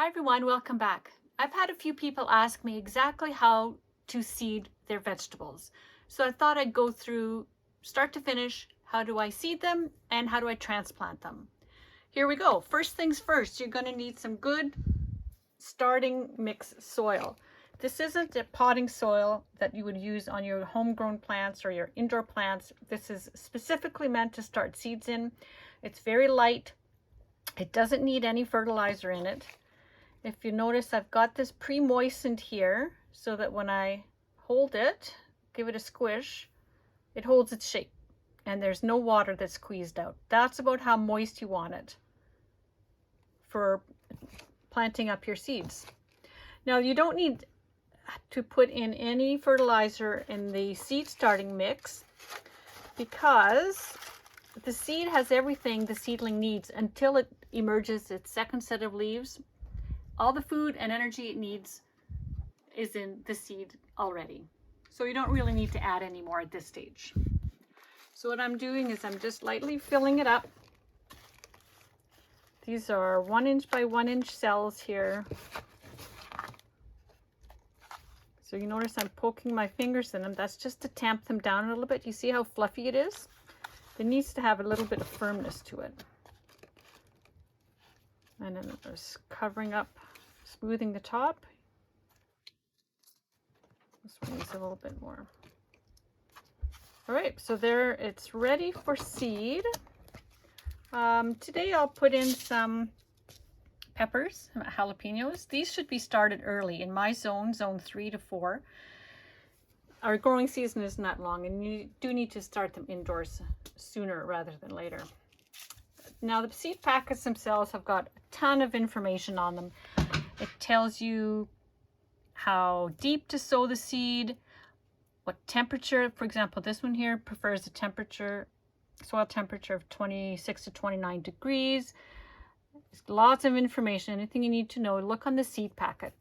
Hi everyone, welcome back. I've had a few people ask me exactly how to seed their vegetables. So I thought I'd go through start to finish, how do I seed them and how do I transplant them. Here we go. First things first, you're going to need some good starting mix soil. This isn't a potting soil that you would use on your homegrown plants or your indoor plants. This is specifically meant to start seeds in. It's very light. It doesn't need any fertilizer in it. If you notice, I've got this pre-moistened here so that when I hold it, give it a squish, it holds its shape and there's no water that's squeezed out. That's about how moist you want it for planting up your seeds. Now you don't need to put in any fertilizer in the seed starting mix because the seed has everything the seedling needs until it emerges its second set of leaves. All the food and energy it needs is in the seed already. So you don't really need to add any more at this stage. So what I'm doing is I'm just lightly filling it up. These are 1 inch by 1 inch cells here. So you notice I'm poking my fingers in them. That's just to tamp them down a little bit. You see how fluffy it is? It needs to have a little bit of firmness to it. And then just covering up, smoothing the top. This one needs a little bit more. All right, so there, it's ready for seed. Today I'll put in some peppers, jalapenos. These should be started early in my zone 3 to 4. Our growing season isn't that long, and you do need to start them indoors sooner rather than later. Now the seed packets themselves have got a ton of information on them. It tells you how deep to sow the seed, what temperature. For example, this one here prefers a soil temperature of 26 to 29 degrees. There's lots of information. Anything you need to know, look on the seed packet.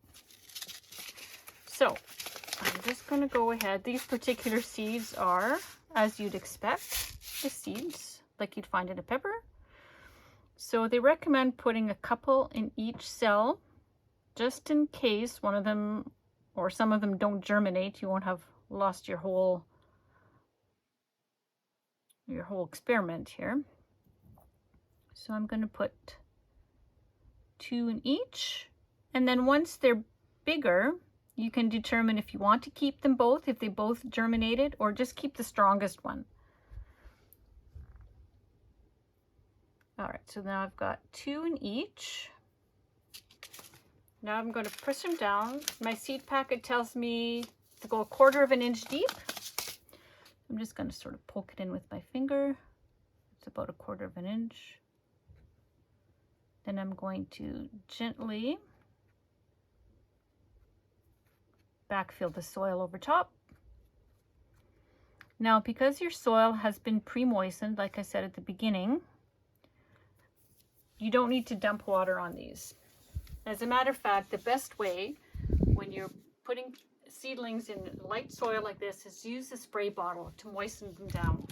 So I'm just going to go ahead. These particular seeds are, as you'd expect, the seeds like you'd find in a pepper. So they recommend putting a couple in each cell, just in case one of them or some of them don't germinate. You won't have lost your whole experiment here. So I'm going to put 2 in each, and then once they're bigger, you can determine if you want to keep them both, if they both germinated, or just keep the strongest one. All right, so now I've got 2 in each. Now I'm going to push them down. My seed packet tells me to go 1/4 inch deep. I'm just going to sort of poke it in with my finger. It's about 1/4 inch. Then I'm going to gently backfill the soil over top. Now, because your soil has been pre-moistened, like I said at the beginning, you don't need to dump water on these. As a matter of fact, the best way when you're putting seedlings in light soil like this is use a spray bottle to moisten them down.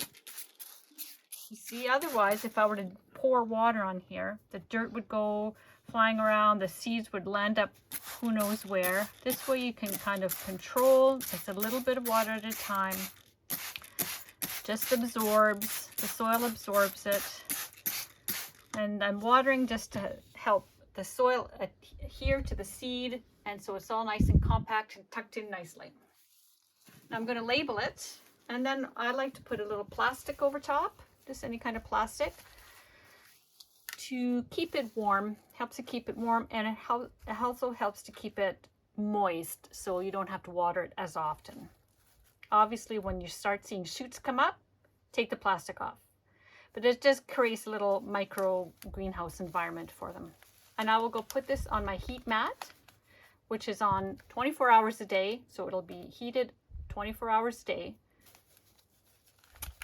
You see, otherwise, if I were to pour water on here, the dirt would go flying around, the seeds would land up who knows where. This way you can kind of control, just a little bit of water at a time. Just absorbs, the soil absorbs it. And I'm watering just to help the soil adhere to the seed, and so it's all nice and compact and tucked in nicely. Now I'm going to label it, and then I like to put a little plastic over top, just any kind of plastic, to keep it warm. Helps to keep it warm, and it also helps to keep it moist so you don't have to water it as often. Obviously, when you start seeing shoots come up, take the plastic off. But it just creates a little micro greenhouse environment for them. And I will go put this on my heat mat, which is on 24 hours a day. So it'll be heated 24 hours a day.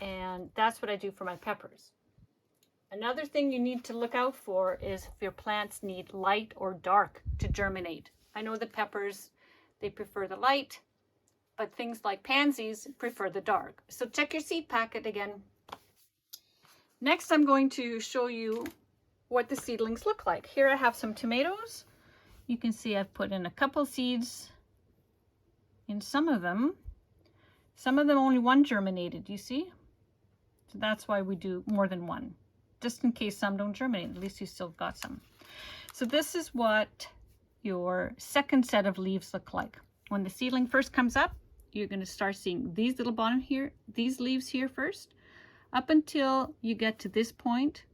And that's what I do for my peppers. Another thing you need to look out for is if your plants need light or dark to germinate. I know the peppers, they prefer the light, but things like pansies prefer the dark. So check your seed packet again. Next, I'm going to show you what the seedlings look like. Here I have some tomatoes You can see I've put in a couple seeds in some of them. Some of them only one germinated, you see? So that's why we do more than one, just in case some don't germinate. At least you still got some. So this is what your second set of leaves look like. When the seedling first comes up, you're going to start seeing these little bottom here, these leaves here first. Up until you get to this point,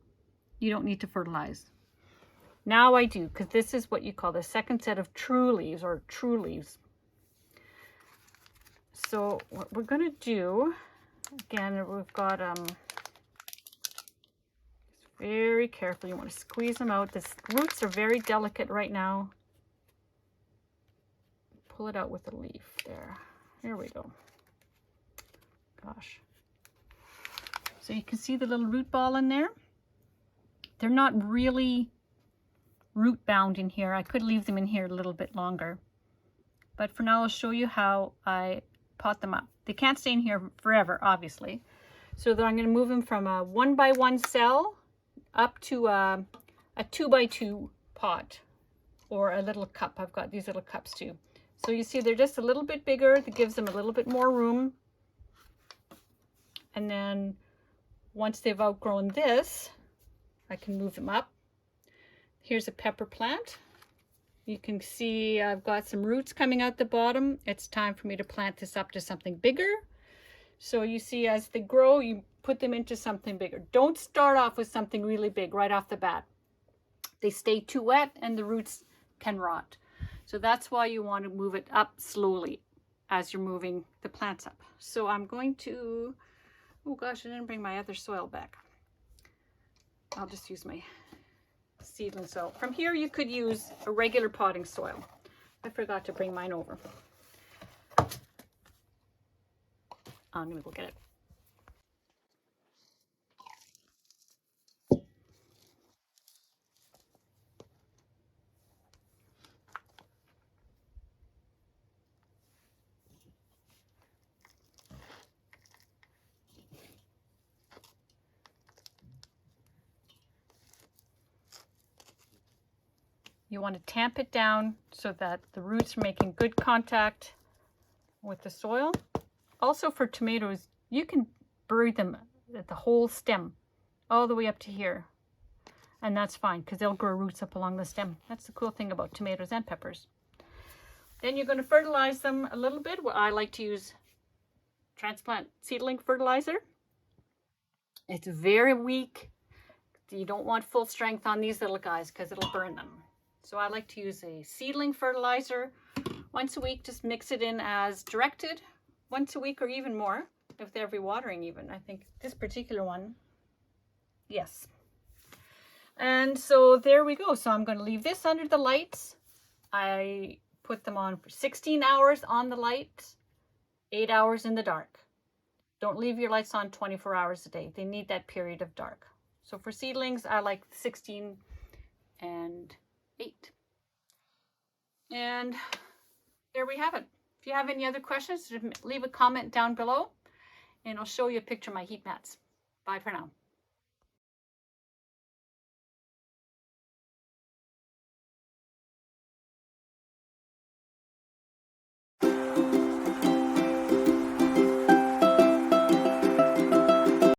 you don't need to fertilize. Now I do, because this is what you call the second set of true leaves, or true leaves. So what we're going to do, again, we've got very careful. You want to squeeze them out. The roots are very delicate right now. Pull it out with a leaf there. Here we go. Gosh. So you can see the little root ball in there. They're not really root bound in here. I could leave them in here a little bit longer. But for now, I'll show you how I pot them up. They can't stay in here forever, obviously. So then I'm going to move them from a 1x1 cell up to a 2x2 pot, or a little cup. I've got these little cups too. So you see they're just a little bit bigger. That gives them a little bit more room. And then once they've outgrown this, I can move them up. Here's a pepper plant. You can see I've got some roots coming out the bottom. It's time for me to plant this up to something bigger. So you see as they grow, you put them into something bigger. Don't start off with something really big right off the bat. They stay too wet and the roots can rot. So that's why you want to move it up slowly as you're moving the plants up. So I'm going to, oh gosh, I didn't bring my other soil back. I'll just use my seedling soil. From here you could use a regular potting soil. I forgot to bring mine over. I'm gonna go get it. You want to tamp it down so that the roots are making good contact with the soil. Also for tomatoes, you can bury them at the whole stem all the way up to here. And that's fine because they'll grow roots up along the stem. That's the cool thing about tomatoes and peppers. Then you're going to fertilize them a little bit. Well, I like to use transplant seedling fertilizer. It's very weak. You don't want full strength on these little guys because it'll burn them. So I like to use a seedling fertilizer once a week. Just mix it in as directed, once a week or even more, with every watering even. I think this particular one, yes. And so there we go. So I'm going to leave this under the lights. I put them on for 16 hours on the lights, 8 hours in the dark. Don't leave your lights on 24 hours a day. They need that period of dark. So for seedlings, I like 16 and 8. And there we have it. If you have any other questions, leave a comment down below and I'll show you a picture of my heat mats. Bye for now.